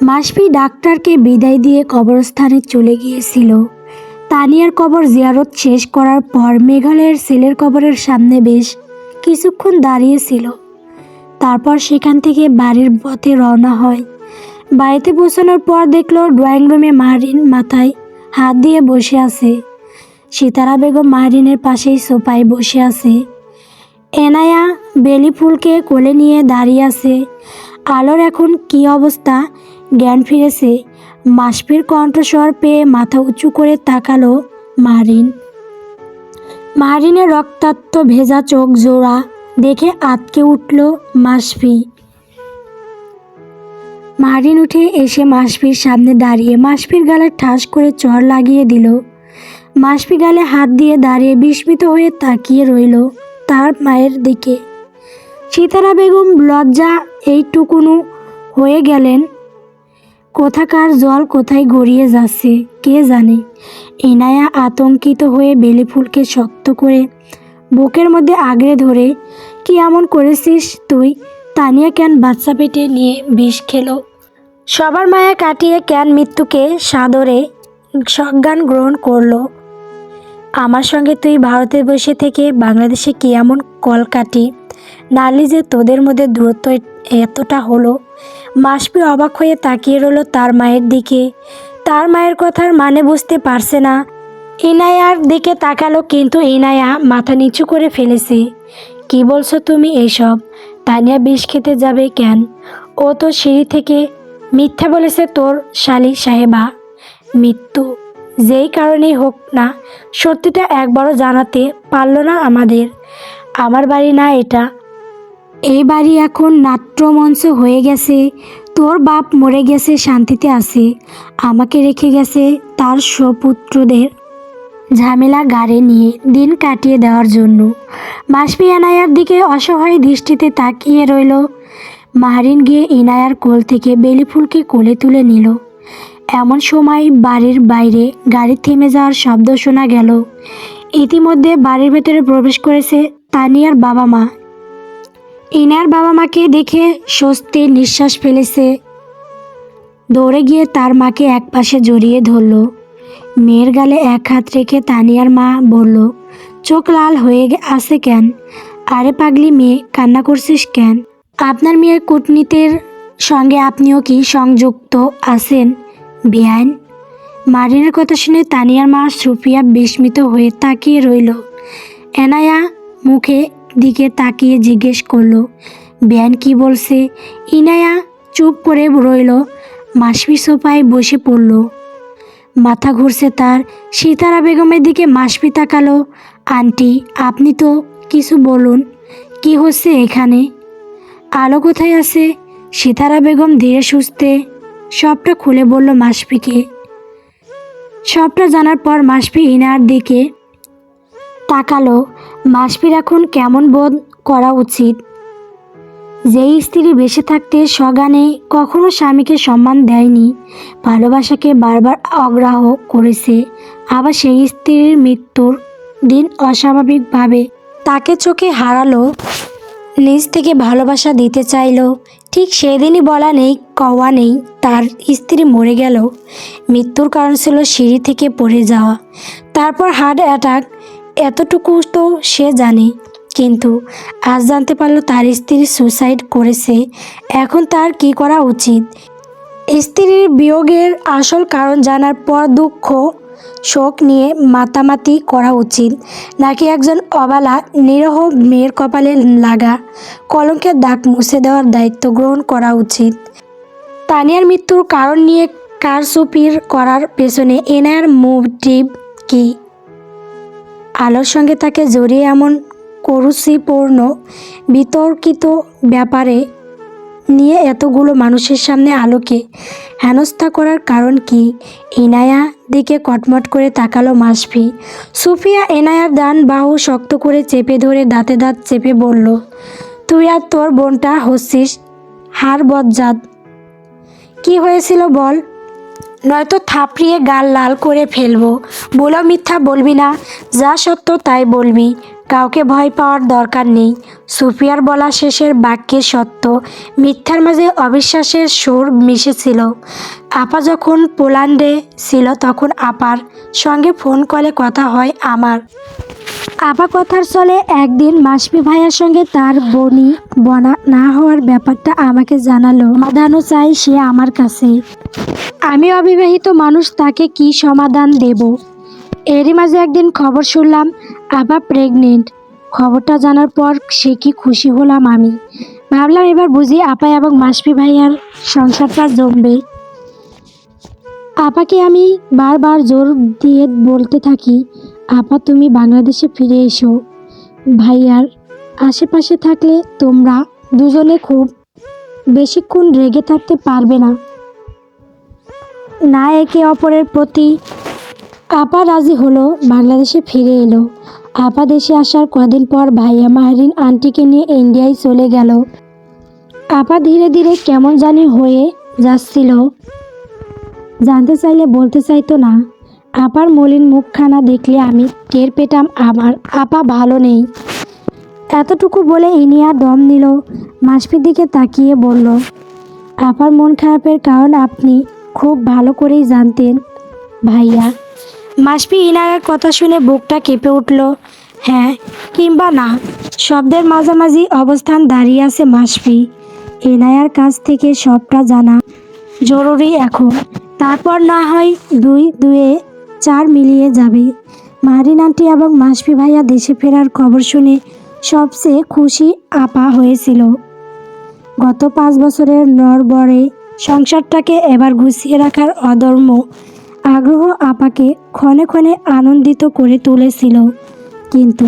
মাসফি ডাক্তারকে বিদায় দিয়ে কবরস্থানে চলে গিয়েছিল। তানিয়ার কবর জিয়ারত শেষ করার পর মেঘালয়ের ছেলের কবরের সামনে বেশ কিছুক্ষণ দাঁড়িয়েছিল। তারপর সেখান থেকে বাড়ির পথে রওনা হয়। বাড়িতে পৌঁছানোর পর দেখলো ড্রয়িং রুমে মাহরিন মাথায় হাত দিয়ে বসে আছে। সিতারা বেগম মাহরিনের পাশেই সোফায় বসে আছে। এনায়া বেলি ফুলকে কোলে নিয়ে দাঁড়িয়ে আছে। আলোর এখন কি অবস্থা? জ্ঞান ফিরেছে। মাসফির কণ্ঠস্বর পেয়ে মাথা উঁচু করে তাকালো মাহরিন। মাহরিনের রক্তাক্ত ভেজা চোখ জোড়া দেখে আঁতকে উঠল মাসফি। মাহরিন উঠে এসে মাসফির সামনে দাঁড়িয়ে মাসফির গালে ঠাস করে চড় লাগিয়ে দিল। মাসফি গালে হাত দিয়ে দাঁড়িয়ে বিস্মিত হয়ে তাকিয়ে রইল তার মায়ের দিকে। সিতারা বেগম লজ্জা এইটুকুনো হয়ে গেলেন। কোথাকার জল কোথায় গড়িয়ে যাচ্ছে কে জানে। ইনায়া আতঙ্কিত হয়ে বেলি ফুলকে শক্ত করে বুকের মধ্যে আগড়ে ধরে, কি এমন করেছিস তুই? তানিয়া কেন বাচ্চা পেটে নিয়ে বিষ খেলো? সবার মায়া কাটিয়ে কেন মৃত্যুকে সাদরে সজ্ঞান গ্রহণ করলো? আমার সঙ্গে তুই ভারতে বসে থেকে বাংলাদেশে কি এমন কলকাটি নালি যে তোদের মধ্যে দূরত্ব এতটা হলো? মাসফি অবাক হয়ে তাকিয়ে রইল তার মায়ের দিকে। তার মায়ের কথার মানে বুঝতে পারছে না। ইনায়ার দিকে তাকালো, কিন্তু ইনায়া মাথা নিচু করে ফেলেছে। কি বলছো তুমি এইসব? তানিয়া বিষ খেতে যাবে কেন? ও তো সিঁড়ি থেকে মিথ্যা বলেছে তোর শালি সাহেবা। মৃত্যু যেই কারণেই হোক না, সত্যিটা একবারও জানাতে পারল না আমাদের। আমার বাড়ি না এটা। এই বাড়ি এখন নাট্যমঞ্চ হয়ে গেছে। তোর বাপ মরে গেছে, শান্তিতে আছে। আমাকে রেখে গেছে তার সুপুত্রদের ঝামেলা গাড়ে নিয়ে দিন কাটিয়ে দেওয়ার জন্য। মাসফি ইনায়ার দিকে অসহায় দৃষ্টিতে তাকিয়ে রইল। মাহরিন গিয়ে ইনায়ার কোল থেকে বেলি ফুলকে কোলে তুলে নিল। এমন সময় বাড়ির বাইরে গাড়ি থেমে যাওয়ার শব্দ শোনা গেল। ইতিমধ্যে বাড়ির ভেতরে প্রবেশ করেছে তানিয়ার বাবা মা। ইনার বাবা মাকে দেখে স্বস্তির নিঃশ্বাস ফেলেছে। দৌড়ে গিয়ে তার মাকে একপাশে জড়িয়ে ধরল। মেয়ের গালে এক হাত রেখে তানিয়ার মা বলল, চোখ লাল হয়ে আছে কেন? আরে পাগলি মেয়ে, কান্না করছিস কেন? আপনার মেয়ের কূটনীতির সঙ্গে আপনিও কি সংযুক্ত আছেন বেআইন? মারিনের কথা শুনে তানিয়ার মা সুফিয়া বিস্মিত হয়ে তাকিয়ে রইল। এনায়া মুখে দিকে তাকিয়ে জিজ্ঞেস করলো, বেআইন কি বলছে? ইনায়া চুপ করে রইল। মাসফি সোফায় বসে পড়ল। মাথা ঘুরছে তার। সিতারা বেগমের দিকে মাসফি তাকালো। আন্টি, আপনি তো কিছু বলুন, কি হচ্ছে এখানে? আলো কোথায় আছে? সিতারা বেগম ধীরে সুস্থে সবটা খুলে বলল মাসফিকে। সবটা জানার পর মাসফি ইনার দিকে তাকালো। মাসফির এখন কেমন বোধ করা উচিত? যেই স্ত্রী বেঁচে থাকতে সগানে কখনো স্বামীকে সম্মান দেয়নি, ভালোবাসাকে বারবার অগ্রাহ্য করেছে, আবার সেই স্ত্রীর মৃত্যুর দিন অস্বাভাবিকভাবে তাকে চোখে হারালো, নিজ থেকে ভালোবাসা দিতে চাইল, ঠিক সেদিনই বলা নেই কওয়া নেই তার স্ত্রী মরে গেল। মৃত্যুর কারণ ছিল সিঁড়ি থেকে পড়ে যাওয়া, তারপর হার্ট অ্যাটাক। এতটুকু তো সে জানে, কিন্তু আজ জানতে পারলো তার স্ত্রী সুসাইড করেছে। এখন তার কি করা উচিত? স্ত্রীর বিয়োগের আসল কারণ জানার পর দুঃখ শোক নিয়ে মাতামাতি করা উচিত, নাকি একজন অবালা নিরহ মেয়ের কপালে লাগা কলঙ্কের দাগ মুছে দেওয়ার দায়িত্ব গ্রহণ করা উচিত? তানিয়ার মৃত্যুর কারণ নিয়ে কারচুপির করার পেছনে এনায়ার মোটিভ কি? আলোর সঙ্গে তাকে জড়িয়ে এমন কুরুচিপূর্ণ বিতর্কিত ব্যাপারে নিয়ে এতগুলো মানুষের সামনে আলোকে হেনস্থা করার কারণ কি? ইনায়া দিকে কটমট করে তাকালো মাসফি। সুফিয়া এনায়ার ডান বাহু শক্ত করে চেপে ধরে দাঁতে দাঁত চেপে বলল, তুই আর তোর বোনটা হচ্ছিস হাড় বজ্জাত। কি হয়েছিল বল? নয়তো থাপড়িয়ে গাল লাল করে ফেলবো। বলেও মিথ্যা বলবি না, যা সত্য তাই বলবি, কাউকে ভয় পাওয়ার দরকার নেই। সুফিয়ার বলা শেষের বাক্যে সত্য মিথ্যার মাঝে অবিশ্বাসের সুর মিশেছিল। আপা যখন পোল্যান্ডে ছিল তখন আপার সঙ্গে ফোন কলে কথা হয় আমার। আপা কথার চলে একদিন মাসফি ভাইয়ার সঙ্গে তার বনা না হওয়ার ব্যাপারটা আমাকে জানালো। সমাধানও চাই সে আমার কাছে। আমি অবিবাহিত মানুষ, তাকে কি সমাধান দেব? এরই মাঝে একদিন খবর শুনলাম আপা প্রেগনেন্ট। খবরটা জানার পর সে কি খুশি হলাম আমি। ভাবলাম এবার বুঝি আপা এবং মাসফি ভাইয়ার সংসারটা জমবে। আপাকে আমি বারবার জোর দিয়ে বলতে থাকি, আপা তুমি বাংলাদেশে ফিরে এসো। ভাইয়ার আশেপাশে থাকলে তোমরা দুজনে খুব বেশিক্ষণ রেগে থাকতে পারবে না, না একে অপরের প্রতি। আপা রাজি হলো, বাংলাদেশে ফিরে এলো। আপা দেশে আসার কদিন পর ভাইয়া মাহরিন আন্টিকে নিয়ে ইন্ডিয়ায় চলে গেল। আপা ধীরে ধীরে কেমন জানি হয়ে যাচ্ছিল, জানতে চাইলে বলতে চাইতো না। আপার মলিন মুখখানা দেখলে আমি টের পেতাম আমার আপা ভালো নেই। এতটুকু বলে ইনিয়া দম নিল, মাসফির দিকে তাকিয়ে বলল, আপার মন খারাপের কারণ আপনি খুব ভালো করেই জানতেন ভাইয়া। মাসফি ইনায়ার কথা শুনে বুকটা কেঁপে উঠল। হ্যাঁ কিংবা না শব্দের মাঝামাঝি অবস্থান দাঁড়িয়ে আছে মাসফি। ইনায়ার কাছ থেকে সবটা জানা জরুরি এখন, তারপর না হয় দুই দুয়ে চার মিলিয়ে যাবে। মাহরিন আন্টি এবং মাসফি ভাইয়া দেশে ফেরার খবর শুনে সবচেয়ে খুশি আপা হয়েছিল। গত 5 বছরের নড়বড়ে সংসারটাকে এবার গুছিয়ে রাখার অদম্য আগ্রহ আপাকে ক্ষণে ক্ষণে আনন্দিত করে তুলেছিল। কিন্তু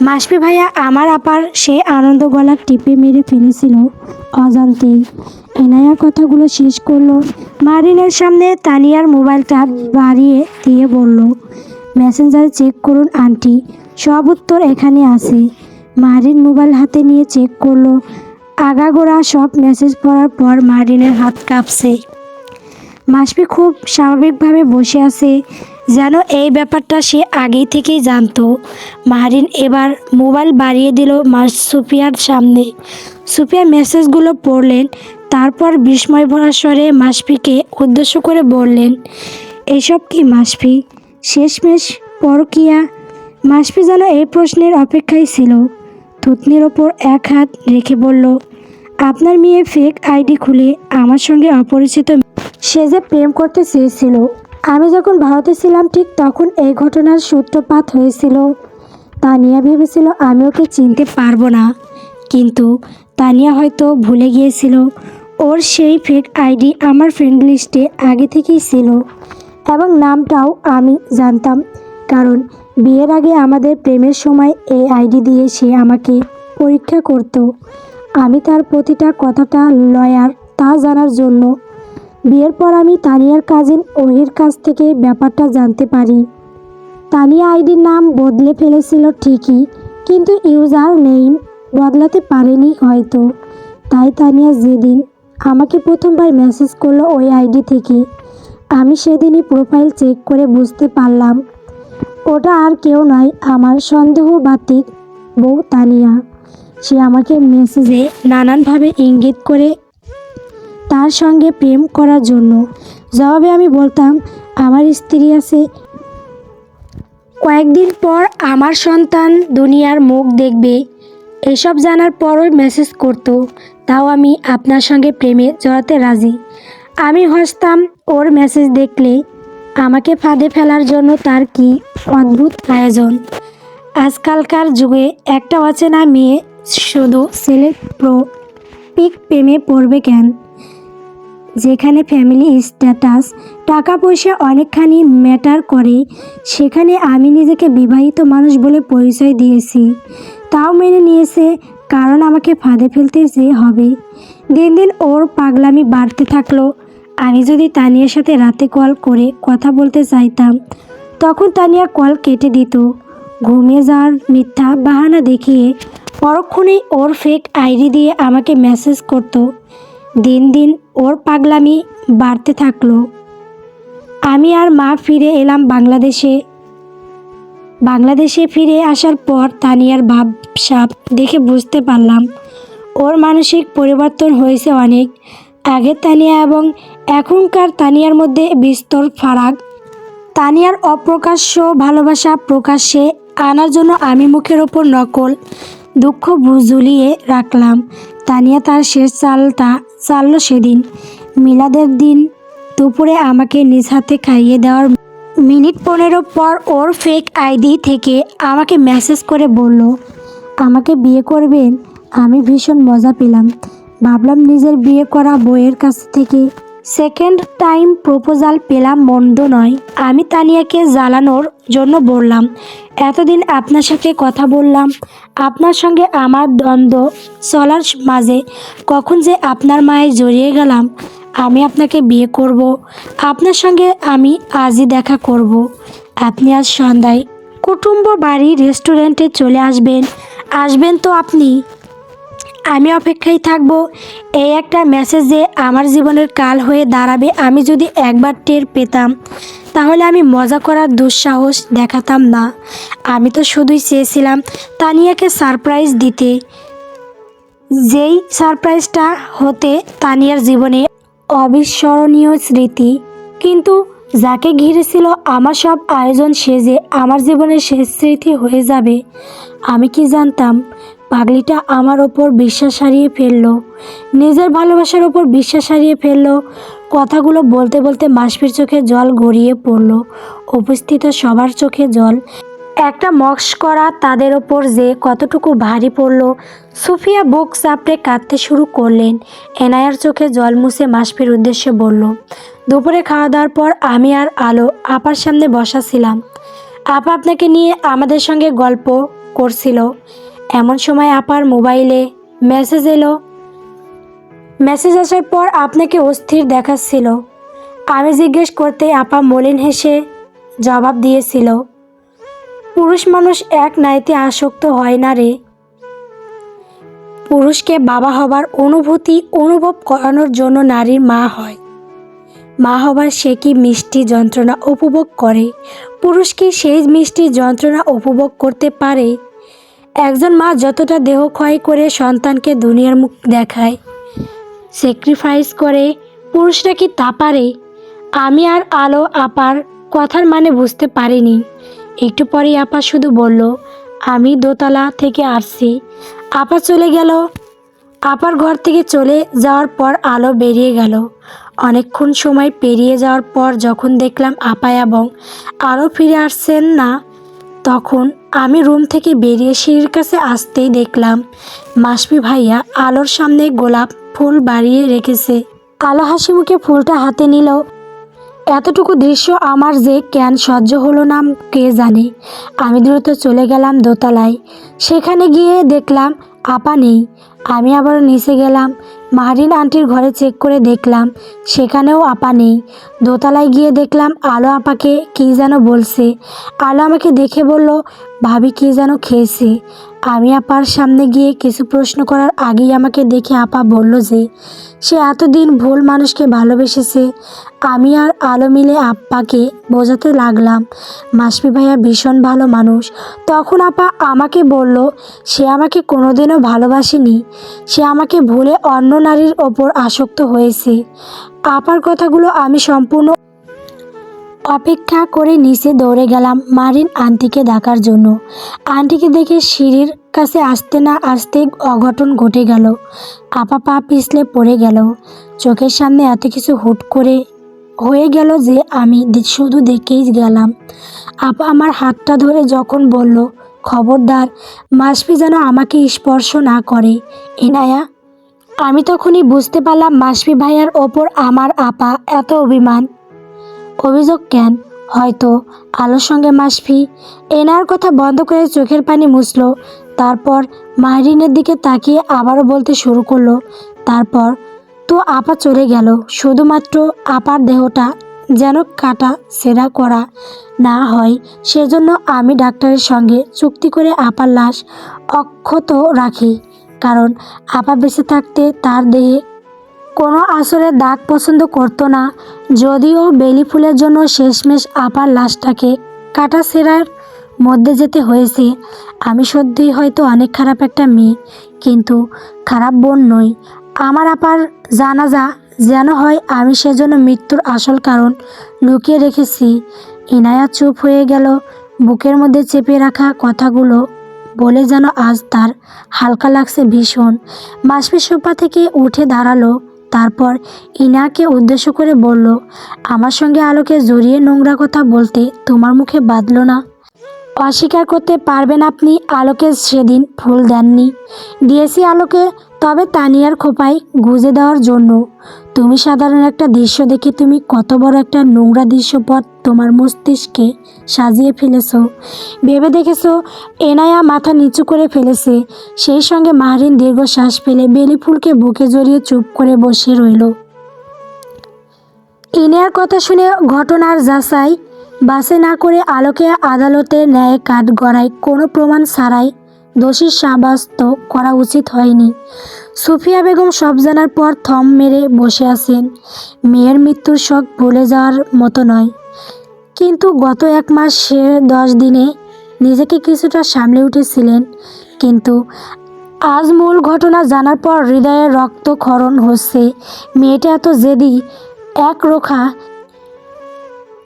মাসফি ভাইয়া আমার আপার সেই আনন্দ গলা টিপে মেরে ফেলেছিল অজান্তেই। এনায়া কথাগুলো শেষ করলো, মারিনের সামনে তানিয়ার মোবাইলটা বাড়িয়ে দিয়ে বলল, মেসেঞ্জারে চেক করুন আন্টি, সব উত্তর এখানে আছে। মারিন মোবাইল হাতে নিয়ে চেক করলো। আগাগোড়া সব মেসেজ পড়ার পর মারিনের হাত কাঁপছে। মাসফি খুব স্বাভাবিকভাবে বসে আছে, যেন এই ব্যাপারটা সে আগেই থেকেই জানতো। মাহরিন এবার মোবাইল বাড়িয়ে দিল সুফিয়ার সামনে। সুফিয়া মেসেজগুলো পড়লেন, তারপর বিস্ময় ভরা স্বরে মাসফিকে উদ্দেশ্য করে বললেন, এসব কি মাসফি? শেষমেশ পরকিয়া? মাসফি যেন এই প্রশ্নের অপেক্ষায় ছিল। থুতনির ওপর এক হাত রেখে বলল, আপনার মেয়ে ফেক আইডি খুলে আমার সঙ্গে অপরিচিত সে যে প্রেম করতে চেয়েছিল। আমি যখন ভারতে ছিলাম ঠিক তখন এই ঘটনার সূত্রপাত হয়েছিল। তানিয়া ভেবেছিল আমি ওকে চিনতে পারবো না, কিন্তু তানিয়া হয়তো ভুলে গিয়েছিল ওর সেই ফেক আইডি আমার ফ্রেন্ড লিস্টে আগে থেকেই ছিল, এবং নামটাও আমি জানতাম, কারণ বিয়ের আগে আমাদের প্রেমের সময় এই আইডি দিয়ে সে আমাকে পরীক্ষা করত। আমি তার প্রতিটা কথাটা লয়ার তা জানার জন্য। বিয়ের পর আমি তানিয়ার কাজিন ওহির কাছ থেকে ব্যাপারটা জানতে পারি। তানিয়া আইডির নাম বদলে ফেলেছিল ঠিকই, কিন্তু ইউজার নেম বদলাতে পারেনি হয়তো। তাই তানিয়া যেদিন আমাকে প্রথমবার মেসেজ করলো ওই আইডি থেকে, আমি সেদিনই প্রোফাইল চেক করে বুঝতে পারলাম ওটা আর কেউ নয়, আমার সন্দেহবাতিক বউ তানিয়া। সে আমাকে মেসেজে নানানভাবে ইঙ্গিত করে তার সঙ্গে প্রেম করার জন্য। জবাবে আমি বলতাম আমার স্ত্রী আছে, কয়েকদিন পর আমার সন্তান দুনিয়ার মুখ দেখবে। এসব জানার পরও মেসেজ করতো, তাও আমি আপনার সঙ্গে প্রেমে জড়াতে রাজি। আমি হাসতাম ওর মেসেজ দেখলে। আমাকে ফাঁদে ফেলার জন্য তার কি অদ্ভুত আয়োজন। আজকালকার যুগে একটা অচেনা মেয়ে শুধু ছেলের পিক প্রেমে পড়বে কেন? যেখানে ফ্যামিলি স্ট্যাটাস টাকা পয়সা অনেকখানি ম্যাটার করে, সেখানে আমি নিজেকে বিবাহিত মানুষ বলে পরিচয় দিয়েছি, তাও মেনে নিয়েছে, কারণ আমাকে ফাঁদে ফেলতে যে হবে। দিন দিন ওর পাগলামি বাড়তে থাকলো। আমি যদি তানিয়ার সাথে রাতে কল করে কথা বলতে চাইতাম, তখন তানিয়া কল কেটে দিত, ঘুমিয়ে যাওয়ার মিথ্যা বাহানা দেখিয়ে পরক্ষণেই ওর ফেক আইডি দিয়ে আমাকে মেসেজ করত। দিন দিন ওর পাগলামি বাড়তে থাকলো। আমি আর মা ফিরে এলাম বাংলাদেশে। ফিরে আসার পর তানিয়ার ভাবসাব দেখে বুঝতে পারলাম ওর মানসিক পরিবর্তন হয়েছে অনেক। আগের তানিয়া এবং এখনকার তানিয়ার মধ্যে বিস্তর ফারাক। তানিয়ার অপ্রকাশ্য ভালোবাসা প্রকাশ্যে আনার জন্য আমি মুখের ওপর নকল দুঃখ ঝুলিয়ে রাখলাম। তানিয়া তার শেষ চাললো সেদিন মিলাদের দিন দুপুরে আমাকে নিজ হাতে খাইয়ে দেওয়ার মিনিট 15 পর ওর ফেক আইডি থেকে আমাকে মেসেজ করে বলল আমাকে বিয়ে করবেন। আমি ভীষণ মজা পেলাম। ভাবলাম নিজের বিয়ে করা বউয়ের কাছ থেকে সেকেন্ড টাইম প্রপোজাল পেলাম, মন্দ নয়। আমি তানিয়াকে জ্বালানোর জন্য বললাম এতদিন আপনার সাথে কথা বললাম, আপনার সঙ্গে আমার দ্বন্দ্ব চলার মাঝে কখন যে আপনার মায়ে জড়িয়ে গেলাম। আমি আপনাকে বিয়ে করব, আপনার সঙ্গে আমি আজই দেখা করব। আপনি আজ সন্ধ্যায় কুটুম্ব বাড়ি রেস্টুরেন্টে চলে আসবেন তো আপনি? আমি অপেক্ষায় থাকবো। এই একটা মেসেজে আমার জীবনের কাল হয়ে দাঁড়াবে। আমি যদি একবার টের পেতাম তাহলে আমি মজা করার দুঃসাহস দেখাতাম না। আমি তো শুধুই চেয়েছিলাম তানিয়াকে সারপ্রাইজ দিতে, যেই সারপ্রাইজটা হতে তানিয়ার জীবনে অবিস্মরণীয় স্মৃতি। কিন্তু যাকে ঘিরেছিল আমার সব আয়োজন সে যে আমার জীবনের শেষ স্মৃতি হয়ে যাবে আমি কি জানতাম। পাগলিটা আমার ওপর বিশ্বাস হারিয়ে ফেললো, নিজের ভালোবাসার ওপর বিশ্বাস হারিয়ে ফেললো। কথাগুলো বলতে বলতে মাসফির চোখে জল গড়িয়ে পড়ল, উপস্থিত সবার চোখে জল। একটা মস্করা তাদের ওপর যে কতটুকু ভারী পড়ল। সুফিয়া বুক চাপড়ে কাঁদতে শুরু করলেন। এনায়ার চোখে জল মুছে মাসফির উদ্দেশ্যে বলল দুপুরে খাওয়া দাওয়ার পর আমি আর আলো আপার সামনে বসা ছিলাম। আপা আপনাকে নিয়ে আমাদের সঙ্গে গল্প করছিল। এমন সময় আপার মোবাইলে মেসেজ এলো। মেসেজ আসার পর আপনাকে অস্থির দেখাচ্ছিল। আমি জিজ্ঞেস করতে আপা মলিন হেসে জবাব দিয়েছিল পুরুষ মানুষ এক নারীতে আসক্ত হয় না রে। পুরুষকে বাবা হবার অনুভূতি অনুভব করানোর জন্য নারীর মা হয়। মা হবার সে কি মিষ্টি যন্ত্রণা উপভোগ করে, পুরুষ কি সেই মিষ্টি যন্ত্রণা উপভোগ করতে পারে? একজন মা যতটা দেহ ক্ষয় করে সন্তানকে দুনিয়ার মুখ দেখায়, স্যাক্রিফাইস করে, পুরুষরা কি তা পারে? আমি আর আলো আপার কথার মানে বুঝতে পারিনি। একটু পরেই আপা শুধু বলল আমি দোতলা থেকে আসছি। আপা চলে গেল। আপার ঘর থেকে চলে যাওয়ার পর আলো বেরিয়ে গেল। অনেকক্ষণ সময় পেরিয়ে যাওয়ার পর যখন দেখলাম আপা এবং আলো ফিরে আসছেন না, তখন আমি রুম থেকে বেরিয়ে সিঁড়ির কাছে আসতেই দেখলাম মাসফি ভাইয়া আলোর সামনে গোলাপ ফুল বাড়িয়ে রেখেছে। আলো হাসি মুখে ফুলটা হাতে নিল। এতটুকু দৃশ্য আমার যে কেন সহ্য হলো না কে জানে। আমি দ্রুত চলে গেলাম দোতলায়। সেখানে গিয়ে দেখলাম আপা নেই। আমি আবার নিচে গেলাম, মাহরিন আন্টির ঘরে চেক করে দেখলাম সেখানেও আপা নেই। দোতলায় গিয়ে দেখলাম আলো আপাকে কী যেন বলছে। আলো আমাকে দেখে বলল ভাবি কী যেন খেয়েছে। আমি আপার সামনে গিয়ে কিছু প্রশ্ন করার আগেই আমাকে দেখে আপা বলল যে সে এতদিন ভুল মানুষকে ভালোবেসেছে। আমি আর আলো মিলে আপ্পাকে বোঝাতে লাগলাম মাসফি ভাইয়া ভীষণ ভালো মানুষ। তখন আপা আমাকে বলল সে আমাকে কোনোদিনও ভালোবাসেনি, সে আমাকে ভুলে অন্য নারীর ওপর আসক্ত হয়েছে। আপার কথাগুলো আমি সম্পূর্ণ অপেক্ষা করে নিচে দৌড়ে গেলাম মারিন আন্টিকে ডাকার জন্য। আন্টিকে দেখে সিঁড়ির কাছে আসতে না আসতে অঘটন ঘটে গেল। আপা পা পিছলে পড়ে গেল। চোখের সামনে এত কিছু হুট করে হয়ে গেল যে আমি শুধু দেখেই গেলাম। আপা আমার হাতটা ধরে যখন বলল খবরদার মাসফি যেন আমাকে স্পর্শ না করে এনায়া, আমি তখনই বুঝতে পারলাম মাসফি ভাইয়ার ওপর আমার আপা এত অভিযোগ কেন। হয়তো আলোর সঙ্গে মাসফি। এনার কথা বন্ধ করে চোখের পানি মুছল। তারপর মাহরিনের দিকে তাকিয়ে আবারও বলতে শুরু করলো তারপর তো আপা চলে গেল। শুধুমাত্র আপার দেহটা যেন কাটা ছেঁড়া করা না হয় সেজন্য আমি ডাক্তারের সঙ্গে চুক্তি করে আপার লাশ অক্ষত রাখি। কারণ আপা বেঁচে থাকতে তার দেহে কোনো আসরের দাগ পছন্দ করতো না, যদিও বেলি ফুলের জন্য শেষমেশ আপার লাশটাকে কাটা ছেঁড়ার মধ্যে যেতে হয়েছে। আমি সত্যিই হয়তো অনেক খারাপ একটা মেয়ে, কিন্তু খারাপ বোন নই। আমার আপার জানাজা যেন হয় আমি সেজন্য মৃত্যুর আসল কারণ লুকিয়ে রেখেছি। ইনায়া চুপ হয়ে গেল, বুকের মধ্যে চেপে রাখা কথাগুলো বলে যেন আজ তার হালকা লাগছে ভীষণ। মাসফি সোফা থেকে উঠে দাঁড়ালো, তারপর ইনাকে উদ্দেশ্য করে বলল, আমার সঙ্গে আলোকে জড়িয়ে নোংরা কথা বলতে তোমার মুখে বাঁধলো না? অস্বীকার করতে পারবেন আপনি আলোকে সেদিন ফুল দেননি? দিয়েছি আলোকে, তবে তানিয়ার খোপায় গুজে দেওয়ার জন্য। তুমি সাধারণ একটা দৃশ্য দেখে তুমি কত বড় একটা নোংরা দৃশ্যপট তোমার মস্তিষ্কে সাজিয়ে ফেলেছ ভেবে দেখেছো? এনায়া মাথা নিচু করে ফেলেছে, সেই সঙ্গে মাহরিন দীর্ঘশ্বাস ফেলে বেলি ফুলকে বুকে জড়িয়ে চুপ করে বসে রইল। ইনায়ার কথা শুনে ঘটনার যাচাই বাছাই না করে আলোকে আদালতের ন্যায় কাঠগড়ায় কোনো প্রমাণ ছাড়াই দোষী সাব্যস্ত করা উচিত হয়নি। সুফিয়া বেগম সব জানার পর থম মেরে বসে আছেন। মেয়ের মৃত্যুর শোক ভুলে যাওয়ার মতো নয়, কিন্তু গত 1 মাস সে 10 দিনে নিজেকে কিছুটা সামলে উঠেছিলেন, কিন্তু আজ মূল ঘটনা জানার পর হৃদয়ে রক্তক্ষরণ হচ্ছে। মেয়েটা এত জেদি, একরোখা,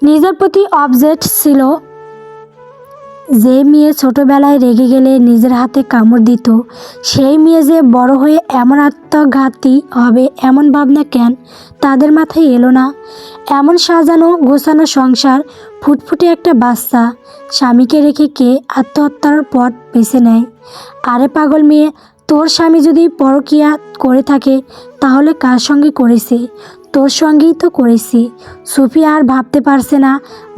নিজের প্রতি অবজেক্ট ছিল। যে মেয়ে ছোটবেলায় রেগে গেলে নিজের হাতে কামড় দিত, সেই মেয়ে যে বড় হয়ে এমন আত্মঘাতী হবে এমন ভাবনা কেন তাদের মাথায় এলো না? এমন সাজানো গোছানো সংসার, ফুটফুটে একটা বাচ্চা, স্বামীকে রেখে কে আত্মহত্যার পথ বেছে নেয়? আরে পাগল মেয়ে, তোর স্বামী যদি পরকীয়া করে থাকে তাহলে কার সঙ্গে করেছে? তোর সঙ্গেই তো করেছি। সুফিয়া আর ভাবতে পারছে না,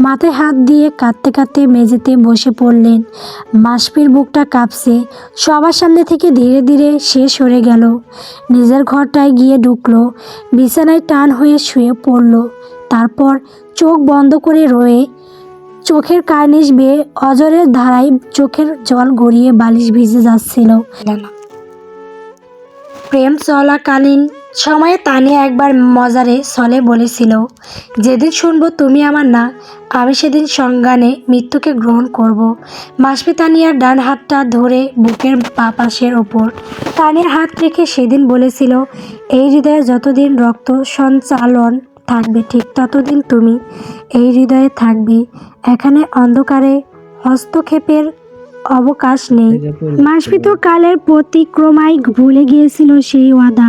মাথায় হাত দিয়ে কাঁদতে কাঁদতে মেঝেতে বসে পড়লেন। মাসফির বুকটা কাঁপছে। সবার সামনে থেকে ধীরে ধীরে সে সরে গেল, নিজের ঘরটায় গিয়ে ঢুকলো, বিছানায় টান হয়ে শুয়ে পড়ল। তারপর চোখ বন্ধ করে রয়ে চোখের কার্নিশ বেয়ে অজরের ধারায় চোখের জল গড়িয়ে বালিশ ভিজে যাচ্ছিল। প্রেম চলাকালীন সময়ে তানিয়া একবার মজারে ছলে বলেছিল, যেদিন শুনবো তুমি আমার না, আমি সেদিন সজ্ঞানে মৃত্যুকে গ্রহণ করব। মাসফি তানিয়ার ডান হাতটা ধরে বুকের বাঁ পাশের ওপর তানিয়ার হাত রেখে সেদিন বলেছিল, এই হৃদয়ে যতদিন রক্ত সঞ্চালন থাকবে ঠিক ততদিন তুমি এই হৃদয়ে থাকবে। এখানে অন্ধকারে হস্তক্ষেপের অবকাশ নেই। মাসফি তো কালের প্রতিক্রমায় ভুলে গিয়েছিল সেই ওয়াদা,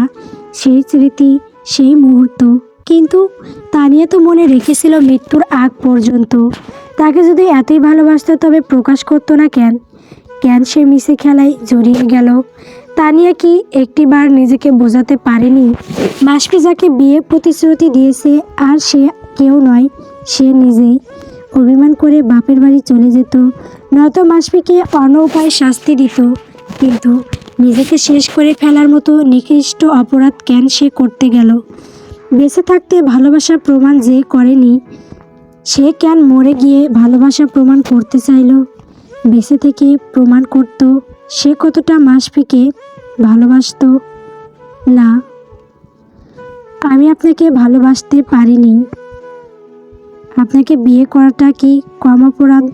সেই স্মৃতি, সেই মুহূর্ত, কিন্তু তানিয়া তো মনে রেখেছিল মৃত্যুর আগ পর্যন্ত। তাকে যদি এতই ভালোবাসতো তবে প্রকাশ করতো না কেন? কেন সে মিশে খেলায় জড়িয়ে গেল? তানিয়া কি একটিবার নিজেকে বোঝাতে পারেনি মাসফি যাকে বিয়ে প্রতিশ্রুতি দিয়েছে আর সে কেউ নয়, সে নিজেই? অভিমান করে বাপের বাড়ি চলে যেত, নয়তো মাসফিকে অন্য উপায়ে শাস্তি দিত, কিন্তু নিজেকে শেষ করে ফেলার মতো নিকৃষ্ট অপরাধ কেন সে করতে গেল? বেঁচে থাকতে ভালোবাসার প্রমাণ যে করেনি, সে কেন মরে গিয়ে ভালোবাসা প্রমাণ করতে চাইল? বেঁচে থেকে প্রমাণ করত সে কতটা মাসফিকে ভালোবাসতো। না, আমি আপনাকে ভালোবাসতে পারিনি। আপনাকে বিয়ে করাটা কি কম অপরাধ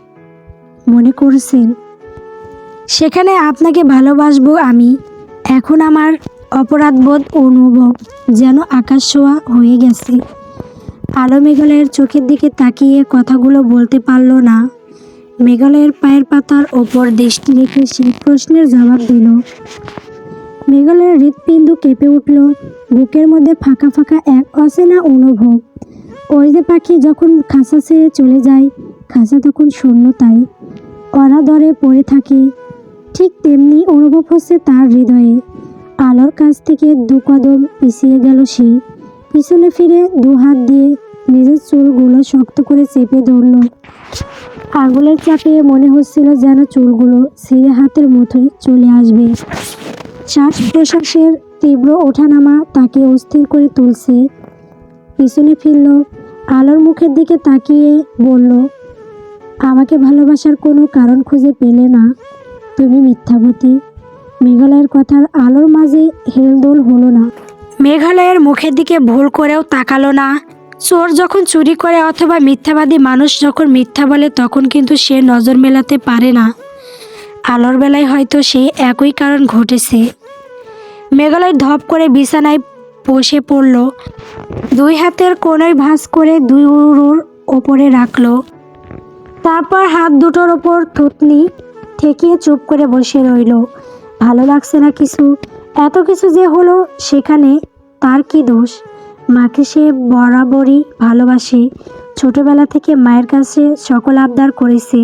মনে করছেন? সেখানে আপনাকে ভালোবাসবো আমি। এখন আমার অপরাধবোধ অনুভব যেন আকাশ ছোঁয়া হয়ে গেছে। আলো মেঘালয়ের চোখের দিকে তাকিয়ে কথাগুলো বলতে পারল না। মেঘালয়ের পায়ের পাতার ওপর দৃষ্টি রেখে সে প্রশ্নের জবাব দিল। মেঘালয়ের হৃৎপিণ্ড কেঁপে উঠল, বুকের মধ্যে ফাঁকা ফাঁকা এক অচেনা অনুভব। ওই যে পাখি যখন খাঁচা ছেড়ে চলে যায়, খাঁচা তখন শূন্যতায় অনাদরে পড়ে থাকে, ঠিক তেমনি অনুভব হচ্ছে তার হৃদয়ে। আলোর কাছ থেকে 2 কদম পিছিয়ে গেল সে, পিছনে ফিরে 2 হাত দিয়ে নিজের চুলগুলো শক্ত করে চেপে ধরল। আঙুলের চাপে মনে হচ্ছিল যেন চুলগুলো ছিঁড়ে হাতের মুঠোয় চলে আসবে। শ্বাস প্রশ্বাসের তীব্র ওঠানামা তাকে অস্থির করে তুলছে। পিছনে ফিরল, আলোর মুখের দিকে তাকিয়ে বলল, আমাকে ভালোবাসার কোনো কারণ খুঁজে পেলে না, তুমি মিথ্যাবতী। মেঘালয়ের কথার আলোর মাঝে হেলদোল হলো না, মেঘালয়ের মুখের দিকে ভুল করেও তাকালো না। চোর যখন চুরি করে অথবা মিথ্যাবাদী মানুষ যখন মিথ্যা বলে তখন কিন্তু সে নজর মেলাতে পারে না। আলোর বেলায় হয়তো সেই একই কারণ ঘটেছে। মেঘালয় ধপ করে বিছানায় বসে পড়ল, দুই হাতের কোণয় ভাঁজ করে দুই উরুর ওপরে রাখলো। তারপর হাত দুটোর ওপর থুতনি ঠেকিয়ে চুপ করে বসে রইল। ভালো লাগছে না কিছু, এত কিছু যে হলো সেখানে তার কি দোষ? মাকে সে বরাবরই ভালোবাসে, ছোটবেলা থেকে মায়ের কাছে সকল আবদার করেছে।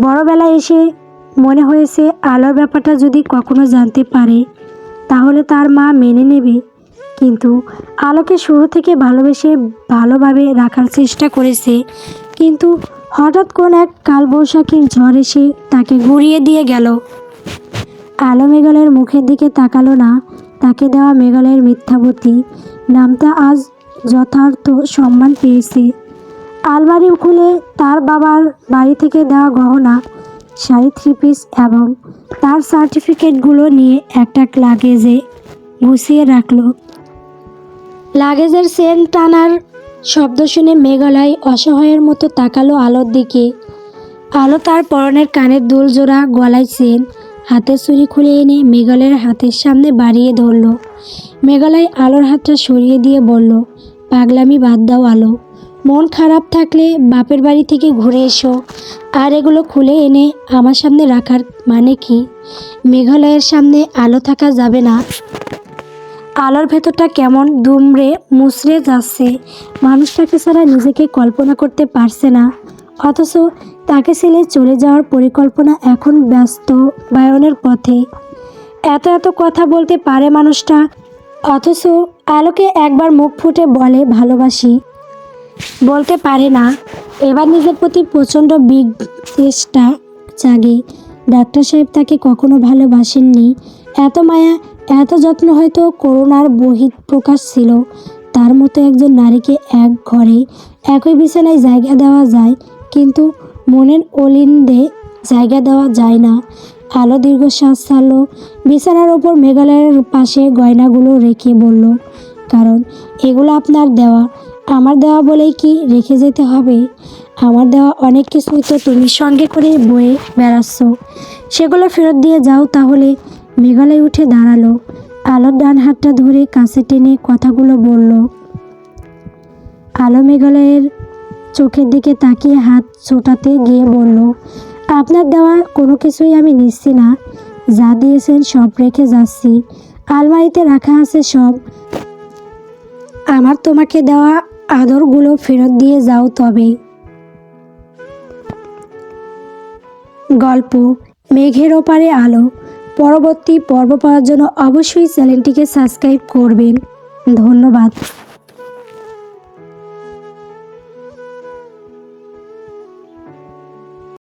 বড়বেলায় এসে মনে হয়েছে আলোর ব্যাপারটা যদি কখনো জানতে পারে তাহলে তার মা মেনে নেবে। কিন্তু আলোকে শুরু থেকে ভালোবেসে ভালোভাবে রাখার চেষ্টা করেছে, কিন্তু হঠাৎ কোন এক কালবৈশাখীর ঝড় এসে তাকে ঘুরিয়ে দিয়ে গেল। আলো মেঘালয়ের মুখের দিকে তাকালো না। তাকে দেওয়া মেঘালয়ের মিথ্যাবতী নামটা আজ যথার্থ সম্মান পেয়েছে। আলমারি খুলে তার বাবার বাড়ি থেকে দেওয়া গহনা, শাড়ি, থ্রি পিস এবং তার সার্টিফিকেটগুলো নিয়ে একটা লাগেজে গুছিয়ে রাখলো। লাগেজের চেন টানার শব্দ শুনে মেঘালয় অসহায়ের মতো তাকালো আলোর দিকে। আলো তার পরনের কানের দুল জোড়া, গলায় চেন, হাতের চুড়ি খুলে এনে মেঘালয়ের হাতের সামনে বাড়িয়ে ধরল। মেঘালয় আলোর হাতটা সরিয়ে দিয়ে বলল, পাগলামি বাদ দাও আলো, মন খারাপ থাকলে বাপের বাড়ি থেকে ঘুরে এসো। আর এগুলো খুলে এনে আমার সামনে রাখার মানে কি? মেঘালয়ের সামনে আলো থাকা যাবে না। আলোর ভেতরটা কেমন দুমড়ে মুচড়ে যাচ্ছে। মানুষটাকে ছাড়া নিজেকে কল্পনা করতে পারছে না, অথচ তাকে ছেড়ে চলে যাওয়ার পরিকল্পনা এখন বাস্তবায়নের পথে। এত এত কথা বলতে পারে মানুষটা, অথচ আলোকে একবার মুখ ফুটে বলে ভালোবাসি বলতে পারে না। এবার নিজের প্রতি প্রচণ্ড বিদ্বেষটা জাগে। ডাক্তার সাহেব তাকে কখনো ভালোবাসেননি। এত মায়া, এত যত্ন হয়তো করুণার বহিঃপ্রকাশ ছিল। তার মতো একজন নারীকে এক ঘরে একই বিছানায় জায়গা দেওয়া যায়, কিন্তু মনের অলিন্দে জায়গা দেওয়া যায় না। আলো দীর্ঘশ্বাস ছাড়ল। বিছানার ওপর মেঘালয়ের পাশে গয়নাগুলো রেখে বলল, কারণ এগুলো আপনার দেওয়া। আমার দেওয়া বলেই কি রেখে যেতে হবে? আমার দেওয়া অনেক কিছুই তো তুমি সঙ্গে করে বয়ে বেড়াচ্ছ, সেগুলো ফেরত দিয়ে যাও তাহলে। মেঘালয় উঠে দাঁড়ালো, আলোর ডান হাতটা ধরে কাছে টেনে কথাগুলো বলল। আলো মেঘালয়ের চোখের দিকে তাকিয়ে হাত ছোটাতে গিয়ে বলল, আপনার দেওয়া কোনো কিছুই আমি নিচ্ছি না, যা দিয়েছেন সব রেখে যাচ্ছি। আলমারিতে রাখা আছে সব। আমার তোমাকে দেওয়া আদরগুলো ফেরত দিয়ে যাও তবে। গল্প মেঘের ওপারে আলো পরবর্তী পর্ব পাওয়ার জন্য অবশ্যই চ্যানেলটিকে সাবস্ক্রাইব করবেন। ধন্যবাদ।